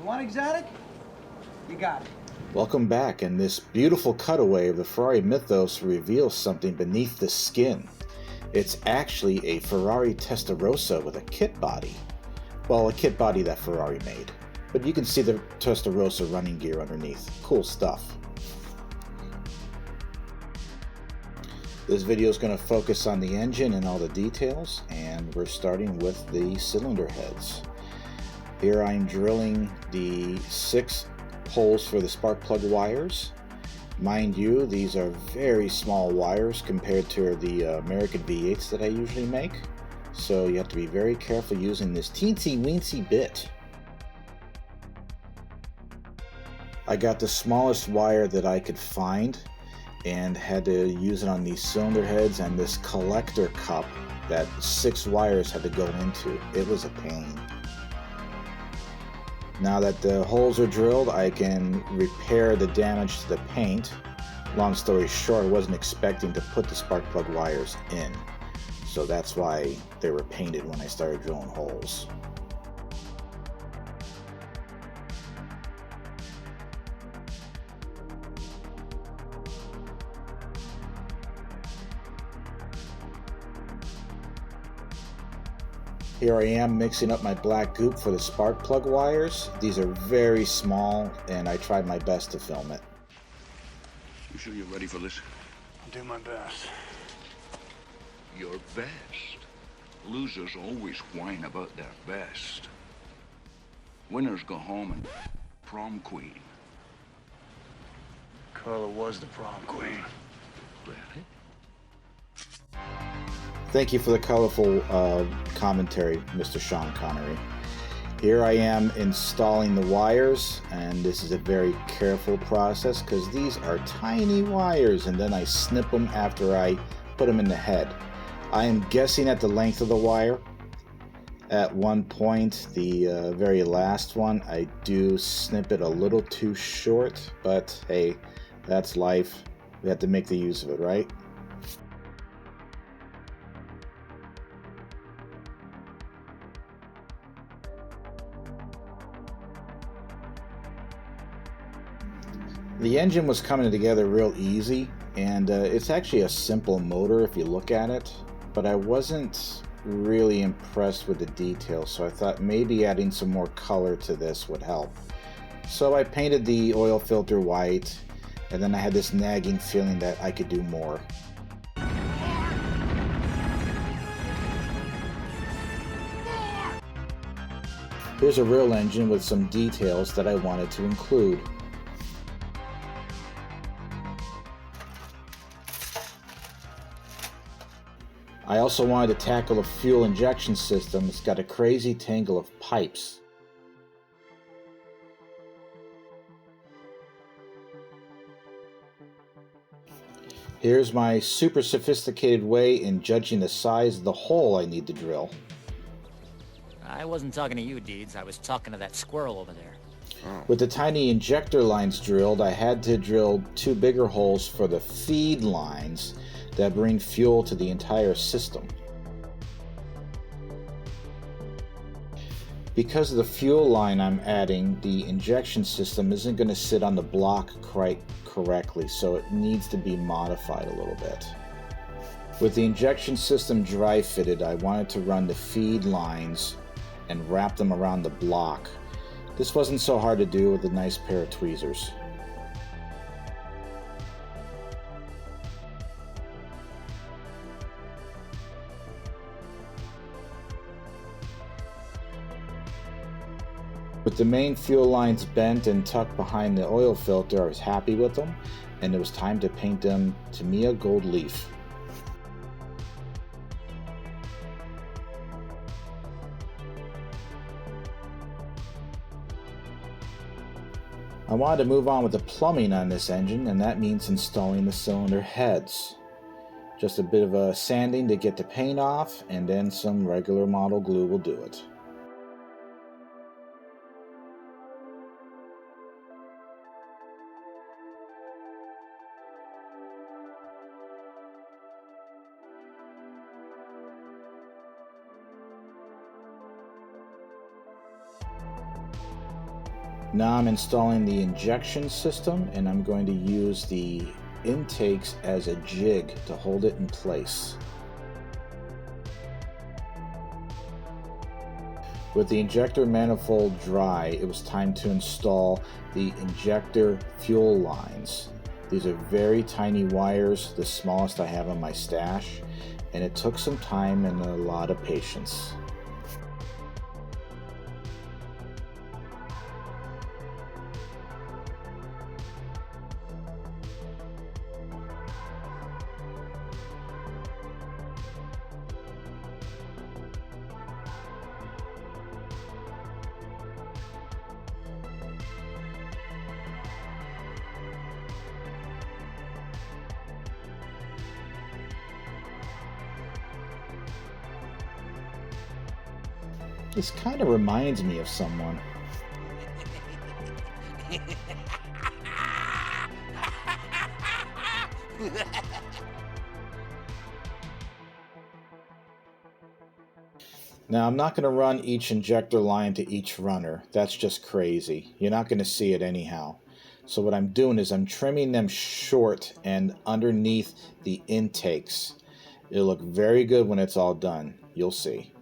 want exotic? You got it. Welcome back, and this beautiful cutaway of the Ferrari Mythos reveals something beneath the skin. It's actually a Ferrari Testarossa with a kit body. Well, a kit body that Ferrari made. But you can see the Testarossa running gear underneath. Cool stuff. This video is going to focus on the engine and all the details, and we're starting with the cylinder heads. Here I'm drilling the 6 holes for the spark plug wires. Mind you, these are very small wires compared to the American V8s that I usually make, so you have to be very careful using this teensy weensy bit. I got the smallest wire that I could find and had to use it on these cylinder heads and this collector cup that 6 wires had to go into. It was a pain. Now that the holes are drilled, I can repair the damage to the paint. Long story short, I wasn't expecting to put the spark plug wires in, so that's why they were painted when I started drilling holes. Here I am mixing up my black goop for the spark plug wires. These are very small, and I tried my best to film it. You sure you're ready for this? I'll do my best. Your best? Losers always whine about their best. Winners go home and prom queen. Carla was the prom queen. Really? Thank you for the colorful commentary, Mr. Sean Connery. Here I am installing the wires, and this is a very careful process because these are tiny wires, and then I snip them after I put them in the head. I am guessing at the length of the wire. At one point, the very last one, I do snip it a little too short, but hey, that's life. We have to make the use of it, right? The engine was coming together real easy, and it's actually a simple motor if you look at it, but I wasn't really impressed with the details, so I thought maybe adding some more color to this would help. So I painted the oil filter white, and then I had this nagging feeling that I could do more. Here's a real engine with some details that I wanted to include. I also wanted to tackle a fuel injection system. It's got a crazy tangle of pipes. Here's my super sophisticated way in judging the size of the hole I need to drill. I wasn't talking to you, Deeds. I was talking to that squirrel over there. With the tiny injector lines drilled, I had to drill 2 bigger holes for the feed lines that bring fuel to the entire system. Because of the fuel line I'm adding, the injection system isn't going to sit on the block quite correctly, so it needs to be modified a little bit. With the injection system dry fitted, I wanted to run the feed lines and wrap them around the block. This wasn't so hard to do with a nice pair of tweezers. With the main fuel lines bent and tucked behind the oil filter, I was happy with them, and it was time to paint them Tamiya Gold Leaf. I wanted to move on with the plumbing on this engine, and that means installing the cylinder heads. Just a bit of a sanding to get the paint off, and then some regular model glue will do it. Now I'm installing the injection system, and I'm going to use the intakes as a jig to hold it in place. With the injector manifold dry, it was time to install the injector fuel lines. These are very tiny wires, the smallest I have in my stash, and it took some time and a lot of patience. This kind of reminds me of someone. Now, I'm not going to run each injector line to each runner. That's just crazy. You're not going to see it anyhow. So what I'm doing is I'm trimming them short and underneath the intakes. It'll look very good when it's all done. You'll see.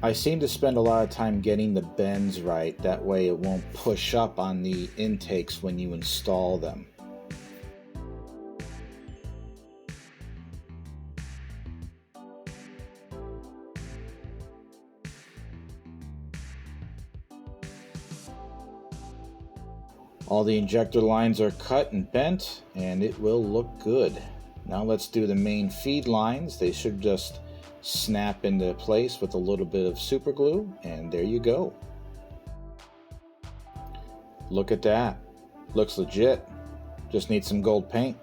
I seem to spend a lot of time getting the bends right, that way it won't push up on the intakes when you install them. All the injector lines are cut and bent, and it will look good. Now let's do the main feed lines. They should just snap into place with a little bit of super glue, and there you go. Look at that. Looks legit. Just need some gold paint.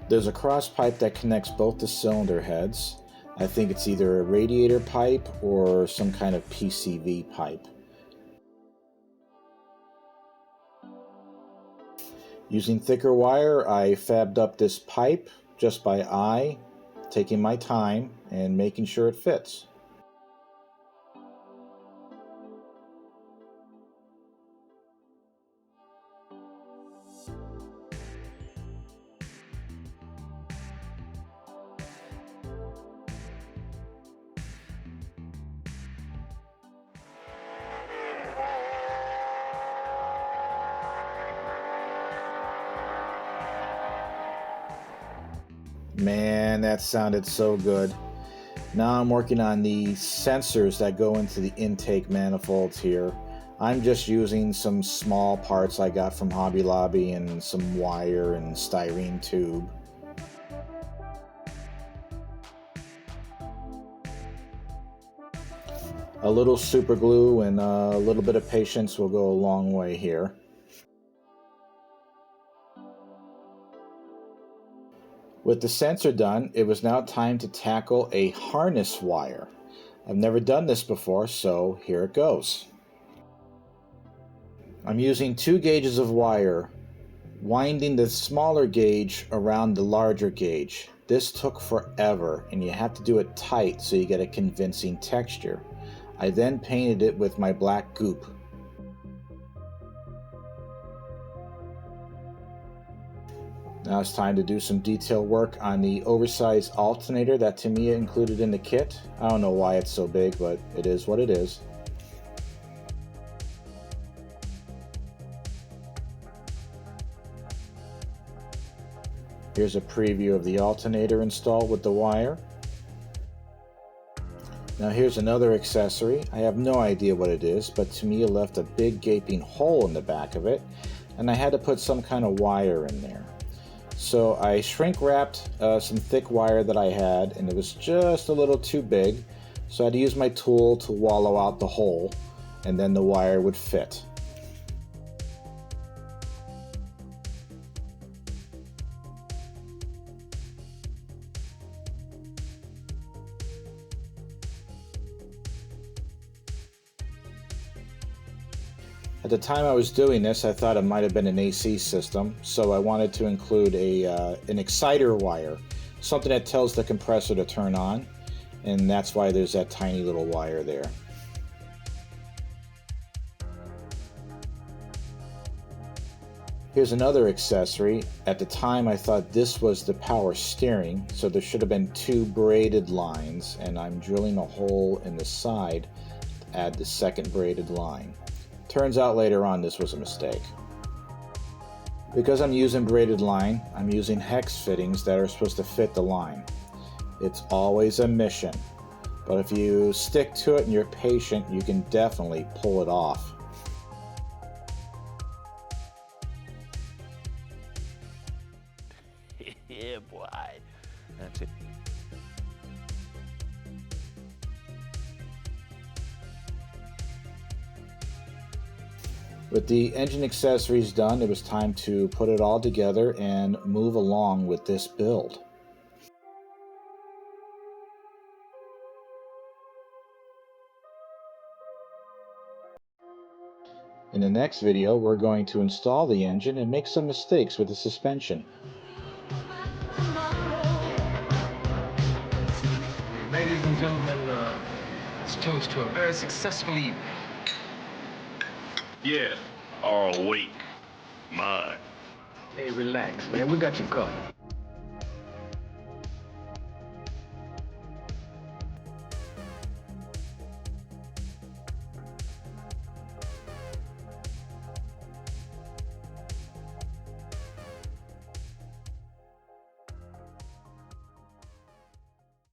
There's a cross pipe that connects both the cylinder heads. I think it's either a radiator pipe or some kind of PCV pipe. Using thicker wire, I fabbed up this pipe just by eye, taking my time and making sure it fits. Man, that sounded so good. Now I'm working on the sensors that go into the intake manifolds here. I'm just using some small parts I got from Hobby Lobby and some wire and styrene tube. A little super glue and a little bit of patience will go a long way here. With the sensor done, it was now time to tackle a harness wire. I've never done this before, so here it goes. I'm using 2 gauges of wire, winding the smaller gauge around the larger gauge. This took forever, and you have to do it tight so you get a convincing texture. I then painted it with my black goop. Now it's time to do some detail work on the oversized alternator that Tamiya included in the kit. I don't know why it's so big, but it is what it is. Here's a preview of the alternator installed with the wire. Now here's another accessory. I have no idea what it is, but Tamiya left a big gaping hole in the back of it, and I had to put some kind of wire in there. So I shrink wrapped some thick wire that I had, and it was just a little too big, so I had to use my tool to wallow out the hole, and then the wire would fit. At the time I was doing this, I thought it might have been an AC system, so I wanted to include an exciter wire, something that tells the compressor to turn on, and that's why there's that tiny little wire there. Here's another accessory. At the time I thought this was the power steering, so there should have been two braided lines, and I'm drilling a hole in the side to add the second braided line. Turns out later on this was a mistake. Because I'm using braided line, I'm using hex fittings that are supposed to fit the line. It's always a mission, but if you stick to it and you're patient, you can definitely pull it off. Yeah, boy. That's it. With the engine accessories done, it was time to put it all together and move along with this build. In the next video, we're going to install the engine and make some mistakes with the suspension. Ladies and gentlemen, let's toast to a very successful evening. Yeah, all week. Mine. Hey, relax, man. We got you covered.